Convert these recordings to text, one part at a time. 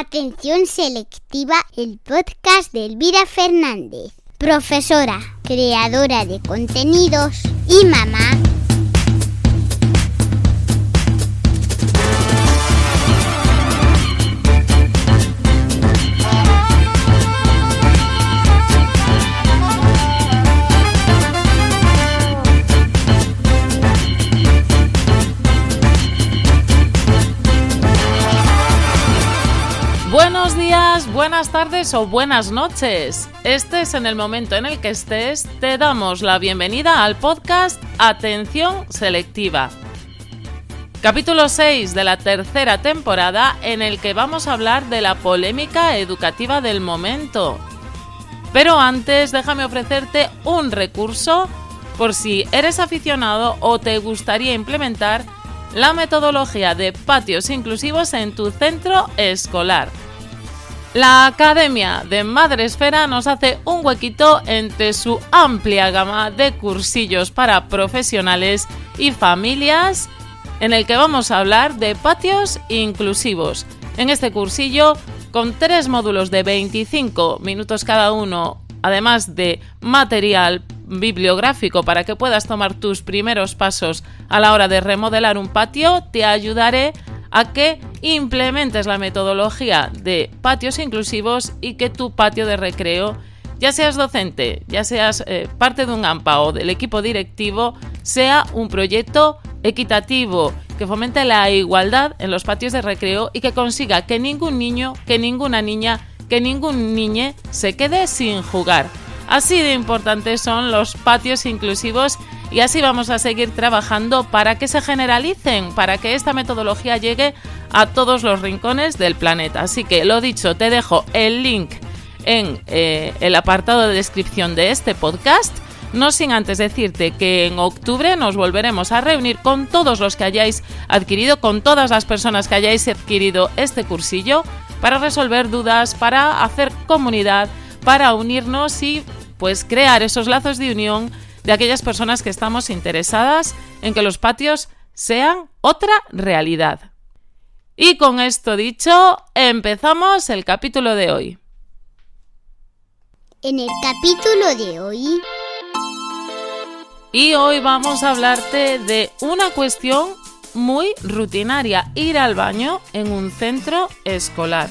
Atención selectiva, el podcast de Elvira Fernández, profesora, creadora de contenidos y mamá. Buenos días, buenas tardes o buenas noches. Estés en el momento en el que estés, te damos la bienvenida al podcast Atención Selectiva. Capítulo 6 de la tercera temporada, en el que vamos a hablar de la polémica educativa del momento. Pero antes, déjame ofrecerte un recurso por si eres aficionado o te gustaría implementar la metodología de patios inclusivos en tu centro escolar. La Academia de Madresfera nos hace un huequito entre su amplia gama de cursillos para profesionales y familias, en el que vamos a hablar de patios inclusivos. En este cursillo, con 3 módulos de 25 minutos cada uno, además de material bibliográfico para que puedas tomar tus primeros pasos a la hora de remodelar un patio, te ayudaré a que implementes la metodología de patios inclusivos y que tu patio de recreo, ya seas docente, ya seas parte de un AMPA o del equipo directivo, sea un proyecto equitativo, que fomente la igualdad en los patios de recreo y que consiga que ningún niño, que ninguna niña, que ningún niñe se quede sin jugar. Así de importantes son los patios inclusivos y así vamos a seguir trabajando para que se generalicen, para que esta metodología llegue a todos los rincones del planeta. Así que, lo dicho, te dejo el link en el apartado de descripción de este podcast, no sin antes decirte que en octubre nos volveremos a reunir con todos los que hayáis adquirido, con todas las personas que hayáis adquirido este cursillo, para resolver dudas, para hacer comunidad, para unirnos y pues crear esos lazos de unión de aquellas personas que estamos interesadas en que los patios sean otra realidad. Y con esto dicho, empezamos el capítulo de hoy. En el capítulo de hoy... Y hoy vamos a hablarte de una cuestión muy rutinaria: ir al baño en un centro escolar.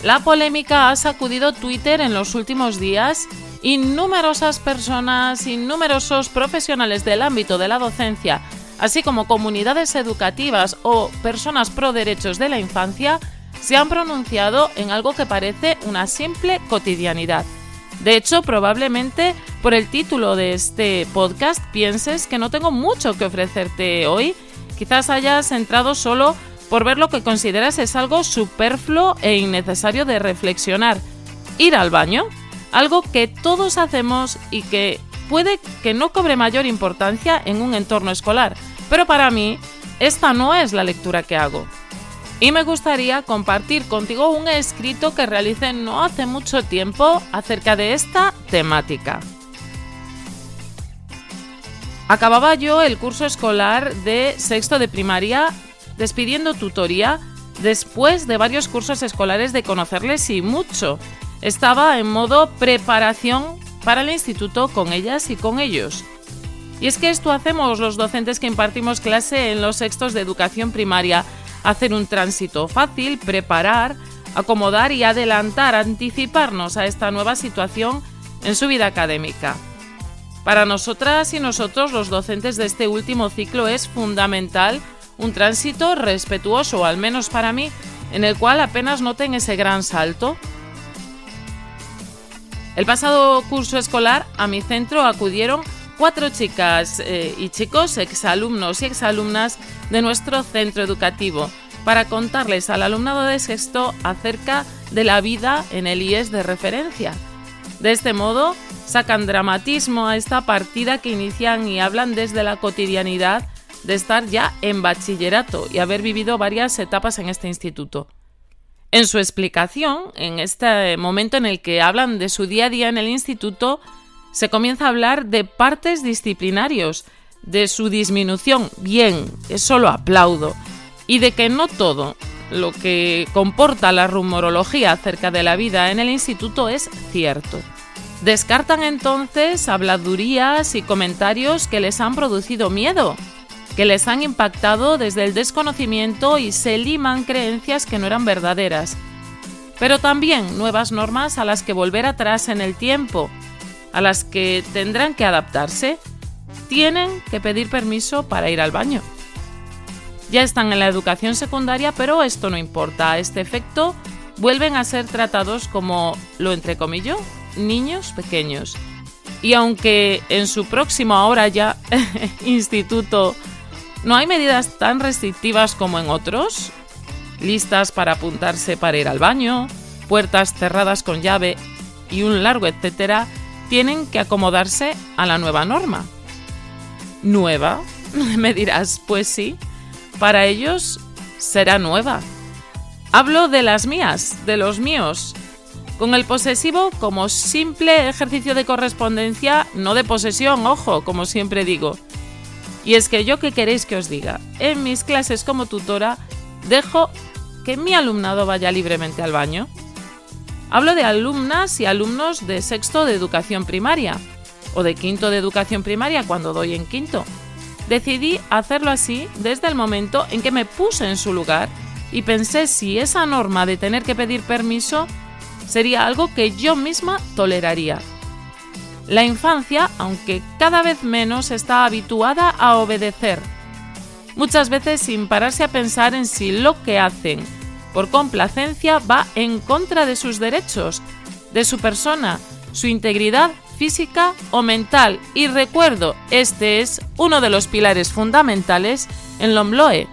La polémica ha sacudido Twitter en los últimos días y numerosas personas y numerosos profesionales del ámbito de la docencia, así como comunidades educativas o personas pro derechos de la infancia, se han pronunciado en algo que parece una simple cotidianidad. De hecho, probablemente por el título de este podcast pienses que no tengo mucho que ofrecerte hoy. Quizás hayas entrado solo por ver lo que consideras es algo superfluo e innecesario de reflexionar. Ir al baño, algo que todos hacemos y que puede que no cobre mayor importancia en un entorno escolar, pero para mí esta no es la lectura que hago. Y me gustaría compartir contigo un escrito que realicé no hace mucho tiempo acerca de esta temática. Acababa yo el curso escolar de sexto de primaria despidiendo tutoría después de varios cursos escolares de conocerles y mucho. Estaba en modo preparación para el instituto con ellas y con ellos. Y es que esto hacemos los docentes que impartimos clase en los sextos de educación primaria: hacer un tránsito fácil, preparar, acomodar y adelantar, anticiparnos a esta nueva situación en su vida académica. Para nosotras y nosotros, los docentes de este último ciclo, es fundamental un tránsito respetuoso, o al menos para mí, en el cual apenas noten ese gran salto. El pasado curso escolar a mi centro acudieron 4 chicas y chicos, exalumnos y exalumnas de nuestro centro educativo, para contarles al alumnado de sexto acerca de la vida en el IES de referencia. De este modo, sacan dramatismo a esta partida que inician y hablan desde la cotidianidad de estar ya en bachillerato y haber vivido varias etapas en este instituto. En su explicación, en este momento en el que hablan de su día a día en el instituto, se comienza a hablar de partes disciplinarios, de su disminución, bien, eso lo aplaudo, y de que no todo lo que comporta la rumorología acerca de la vida en el instituto es cierto. Descartan entonces habladurías y comentarios que les han producido miedo, que les han impactado desde el desconocimiento y se liman creencias que no eran verdaderas. Pero también nuevas normas a las que volver atrás en el tiempo, a las que tendrán que adaptarse. Tienen que pedir permiso para ir al baño. Ya están en la educación secundaria, pero esto no importa. A este efecto, vuelven a ser tratados como, lo entrecomillo, niños pequeños. Y aunque en su próximo ahora ya instituto no hay medidas tan restrictivas como en otros, listas para apuntarse para ir al baño, puertas cerradas con llave y un largo etcétera, tienen que acomodarse a la nueva norma. ¿Nueva? Me dirás, pues sí, para ellos será nueva. Hablo de las mías, de los míos, con el posesivo como simple ejercicio de correspondencia, no de posesión, ojo, como siempre digo. Y es que yo, ¿qué queréis que os diga? En mis clases como tutora, dejo que mi alumnado vaya libremente al baño. Hablo de alumnas y alumnos de sexto de educación primaria, o de quinto de educación primaria cuando doy en quinto. Decidí hacerlo así desde el momento en que me puse en su lugar y pensé si esa norma de tener que pedir permiso sería algo que yo misma toleraría. La infancia, aunque cada vez menos, está habituada a obedecer, muchas veces sin pararse a pensar en si lo que hacen por complacencia va en contra de sus derechos, de su persona, su integridad física o mental. Y recuerdo, este es uno de los pilares fundamentales en LOMLOE: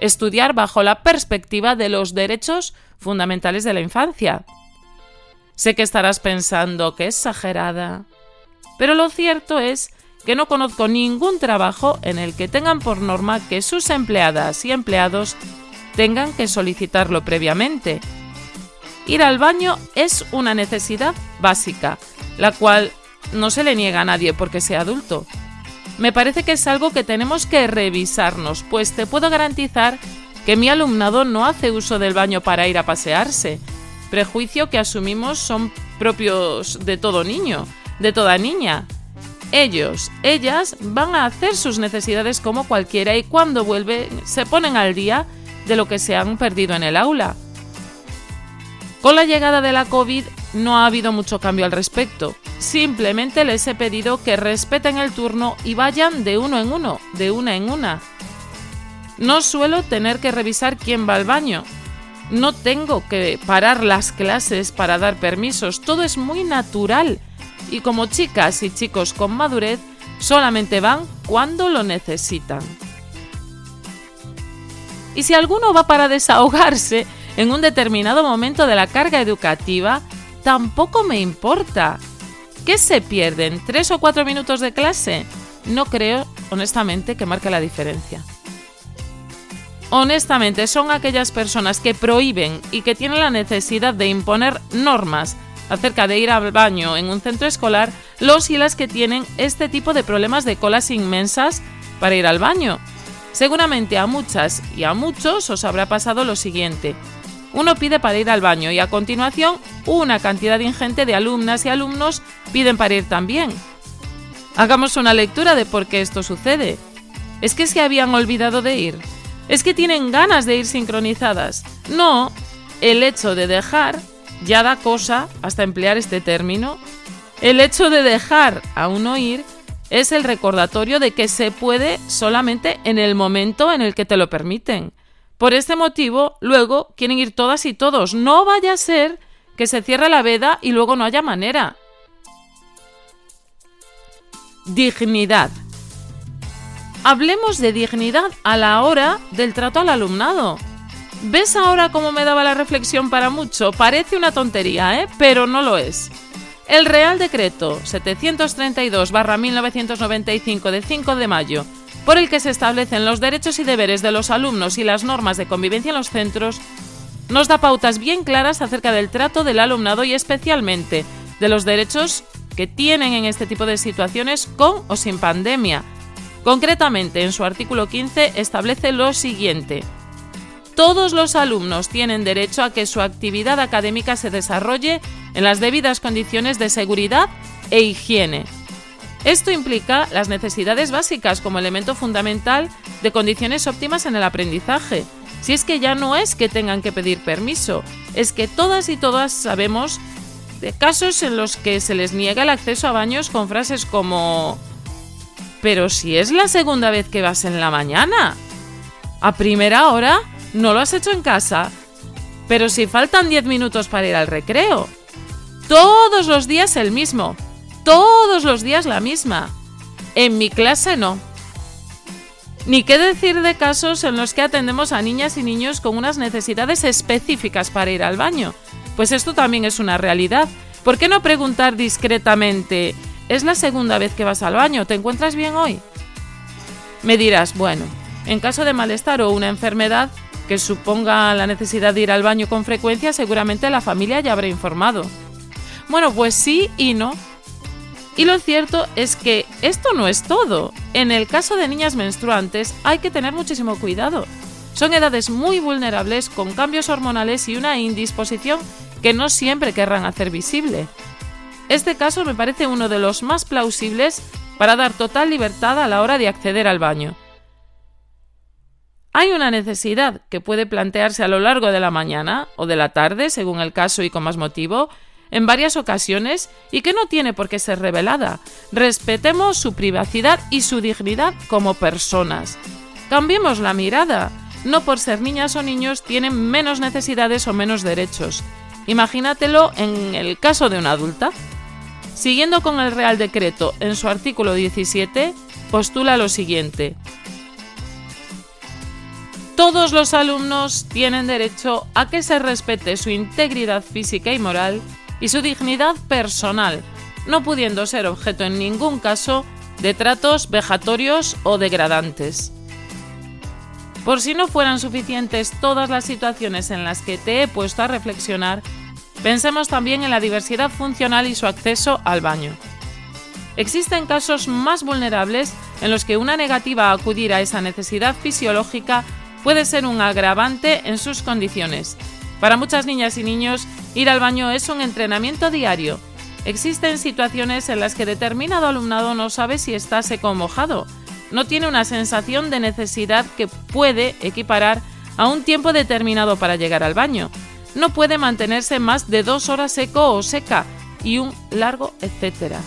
estudiar bajo la perspectiva de los derechos fundamentales de la infancia. Sé que estarás pensando que es exagerada, pero lo cierto es que no conozco ningún trabajo en el que tengan por norma que sus empleadas y empleados tengan que solicitarlo previamente. Ir al baño es una necesidad básica, la cual no se le niega a nadie porque sea adulto. Me parece que es algo que tenemos que revisarnos, pues te puedo garantizar que mi alumnado no hace uso del baño para ir a pasearse, prejuicio que asumimos son propios de todo niño, de toda niña. Ellos, ellas van a hacer sus necesidades como cualquiera y cuando vuelven se ponen al día de lo que se han perdido en el aula. Con la llegada de la COVID no ha habido mucho cambio al respecto. Simplemente les he pedido que respeten el turno y vayan de uno en uno, de una en una. No suelo tener que revisar quién va al baño. No tengo que parar las clases para dar permisos. Todo es muy natural. Y como chicas y chicos con madurez, solamente van cuando lo necesitan. Y si alguno va para desahogarse en un determinado momento de la carga educativa, tampoco me importa. ¿Qué se pierden? ¿3 o 4 minutos de clase? No creo, honestamente, que marque la diferencia. Honestamente, son aquellas personas que prohíben y que tienen la necesidad de imponer normas acerca de ir al baño en un centro escolar, los y las que tienen este tipo de problemas de colas inmensas para ir al baño. Seguramente a muchas y a muchos os habrá pasado lo siguiente. Uno pide para ir al baño y a continuación una cantidad ingente de alumnas y alumnos piden para ir también. Hagamos una lectura de por qué esto sucede. ¿Es que se habían olvidado de ir? ¿Es que tienen ganas de ir sincronizadas? No, el hecho de dejar ya da cosa hasta emplear este término. El hecho de dejar a uno ir es el recordatorio de que se puede solamente en el momento en el que te lo permiten. Por este motivo, luego quieren ir todas y todos. No vaya a ser que se cierre la veda y luego no haya manera. Dignidad. Hablemos de dignidad a la hora del trato al alumnado. ¿Ves ahora cómo me daba la reflexión para mucho? Parece una tontería, pero no lo es. El Real Decreto 732/1995 de 5 de mayo, por el que se establecen los derechos y deberes de los alumnos y las normas de convivencia en los centros, nos da pautas bien claras acerca del trato del alumnado y especialmente de los derechos que tienen en este tipo de situaciones con o sin pandemia. Concretamente, en su artículo 15 establece lo siguiente: Todos los alumnos tienen derecho a que su actividad académica se desarrolle en las debidas condiciones de seguridad e higiene. Esto implica las necesidades básicas como elemento fundamental de condiciones óptimas en el aprendizaje. Si es que ya no es que tengan que pedir permiso, es que todas y todas sabemos de casos en los que se les niega el acceso a baños con frases como «Pero si es la segunda vez que vas en la mañana, a primera hora no lo has hecho en casa, pero si faltan 10 minutos para ir al recreo». Todos los días el mismo, todos los días la misma. En mi clase no. Ni qué decir de casos en los que atendemos a niñas y niños con unas necesidades específicas para ir al baño. Pues esto también es una realidad. ¿Por qué no preguntar discretamente, ¿es la segunda vez que vas al baño? ¿Te encuentras bien hoy? Me dirás, bueno, en caso de malestar o una enfermedad que suponga la necesidad de ir al baño con frecuencia, seguramente la familia ya habrá informado. Bueno, pues sí y no. Y lo cierto es que esto no es todo. En el caso de niñas menstruantes hay que tener muchísimo cuidado. Son edades muy vulnerables con cambios hormonales y una indisposición que no siempre querrán hacer visible. Este caso me parece uno de los más plausibles para dar total libertad a la hora de acceder al baño. Hay una necesidad que puede plantearse a lo largo de la mañana o de la tarde, según el caso y con más motivo, en varias ocasiones y que no tiene por qué ser revelada. Respetemos su privacidad y su dignidad como personas. Cambiemos la mirada. No por ser niñas o niños tienen menos necesidades o menos derechos. Imagínatelo en el caso de una adulta. Siguiendo con el Real Decreto, en su artículo 17, postula lo siguiente. Todos los alumnos tienen derecho a que se respete su integridad física y moral y su dignidad personal, no pudiendo ser objeto en ningún caso de tratos vejatorios o degradantes. Por si no fueran suficientes todas las situaciones en las que te he puesto a reflexionar, pensemos también en la diversidad funcional y su acceso al baño. Existen casos más vulnerables en los que una negativa a acudir a esa necesidad fisiológica puede ser un agravante en sus condiciones. Para muchas niñas y niños, ir al baño es un entrenamiento diario. Existen situaciones en las que determinado alumnado no sabe si está seco o mojado. No tiene una sensación de necesidad que puede equiparar a un tiempo determinado para llegar al baño. No puede mantenerse más de 2 horas seco o seca y un largo etcétera.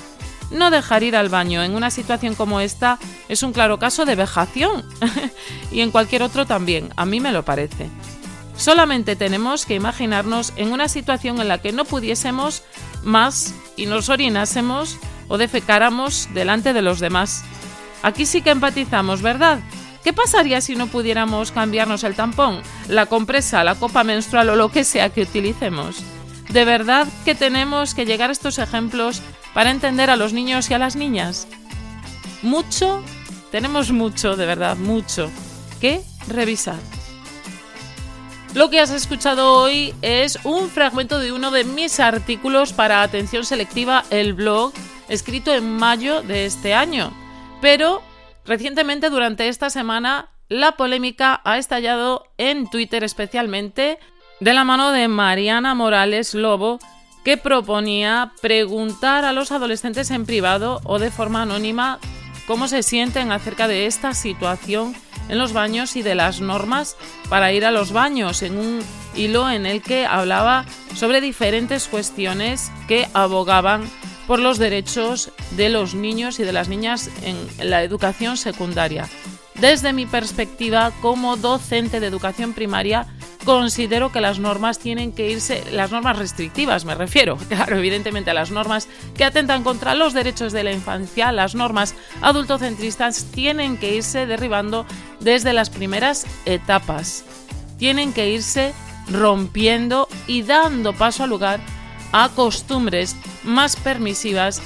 No dejar ir al baño en una situación como esta es un claro caso de vejación y en cualquier otro también, a mí me lo parece. Solamente tenemos que imaginarnos en una situación en la que no pudiésemos más y nos orinásemos o defecáramos delante de los demás. Aquí sí que empatizamos, ¿verdad? ¿Qué pasaría si no pudiéramos cambiarnos el tampón, la compresa, la copa menstrual o lo que sea que utilicemos? De verdad que tenemos que llegar a estos ejemplos para entender a los niños y a las niñas. Tenemos mucho, de verdad, mucho que revisar. Lo que has escuchado hoy es un fragmento de uno de mis artículos para Atención Selectiva, el blog, escrito en mayo de este año. Pero recientemente, durante esta semana, la polémica ha estallado en Twitter especialmente, de la mano de Mariana Morales Lobo, que proponía preguntar a los adolescentes en privado o de forma anónima cómo se sienten acerca de esta situación en los baños y de las normas para ir a los baños, en un hilo en el que hablaba sobre diferentes cuestiones que abogaban por los derechos de los niños y de las niñas en la educación secundaria. Desde mi perspectiva como docente de educación primaria, considero que las normas tienen que irse, las normas restrictivas me refiero, claro, evidentemente a las normas que atentan contra los derechos de la infancia, las normas adultocentristas tienen que irse derribando desde las primeras etapas. Tienen que irse rompiendo y dando paso al lugar a costumbres más permisivas,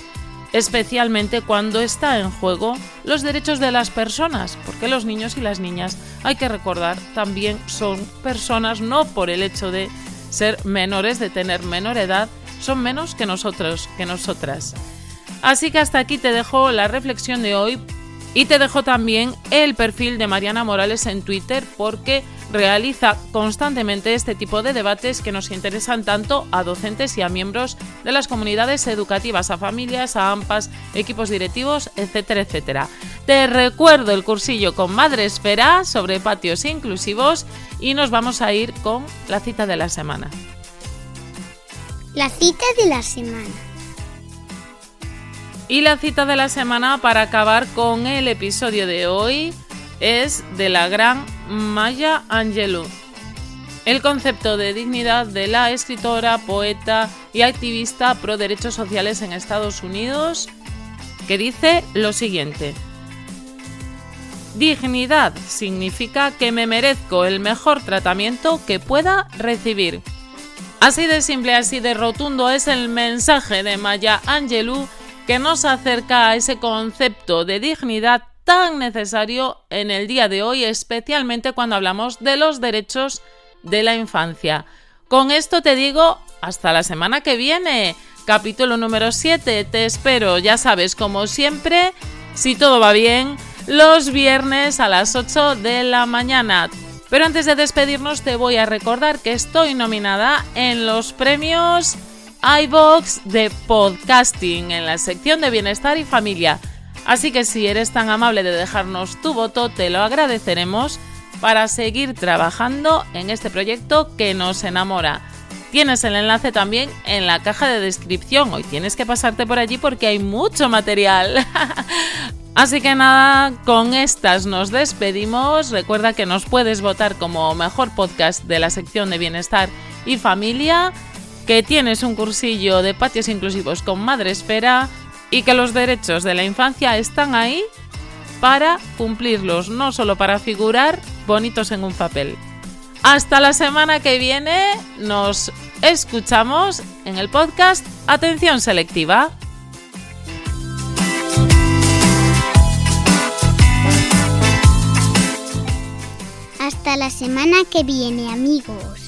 especialmente cuando está en juego los derechos de las personas, porque los niños y las niñas, hay que recordar, también son personas, no por el hecho de ser menores, de tener menor edad, son menos que nosotros, que nosotras. Así que hasta aquí te dejo la reflexión de hoy. Y te dejo también el perfil de Mariana Morales en Twitter porque realiza constantemente este tipo de debates que nos interesan tanto a docentes y a miembros de las comunidades educativas, a familias, a AMPAs, equipos directivos, etcétera, etcétera. Te recuerdo el cursillo con Madresfera sobre patios inclusivos y nos vamos a ir con la cita de la semana. La cita de la semana. Y la cita de la semana para acabar con el episodio de hoy es de la gran Maya Angelou. El concepto de dignidad de la escritora, poeta y activista pro derechos sociales en Estados Unidos, que dice lo siguiente: dignidad significa que me merezco el mejor tratamiento que pueda recibir. Así de simple, así de rotundo es el mensaje de Maya Angelou, que nos acerca a ese concepto de dignidad tan necesario en el día de hoy, especialmente cuando hablamos de los derechos de la infancia. Con esto te digo, hasta la semana que viene, capítulo número 7, te espero, ya sabes, como siempre, si todo va bien, los viernes a las 8 de la mañana. Pero antes de despedirnos te voy a recordar que estoy nominada en los premios iVoox de podcasting en la sección de bienestar y familia. Así que si eres tan amable de dejarnos tu voto, te lo agradeceremos para seguir trabajando en este proyecto que nos enamora. Tienes el enlace también en la caja de descripción. Hoy tienes que pasarte por allí porque hay mucho material. Así que nada, con estas nos despedimos. Recuerda que nos puedes votar como mejor podcast de la sección de bienestar y familia, que tienes un cursillo de patios inclusivos con Madresfera y que los derechos de la infancia están ahí para cumplirlos, no solo para figurar bonitos en un papel. Hasta la semana que viene, nos escuchamos en el podcast Atención Selectiva. Hasta la semana que viene, amigos.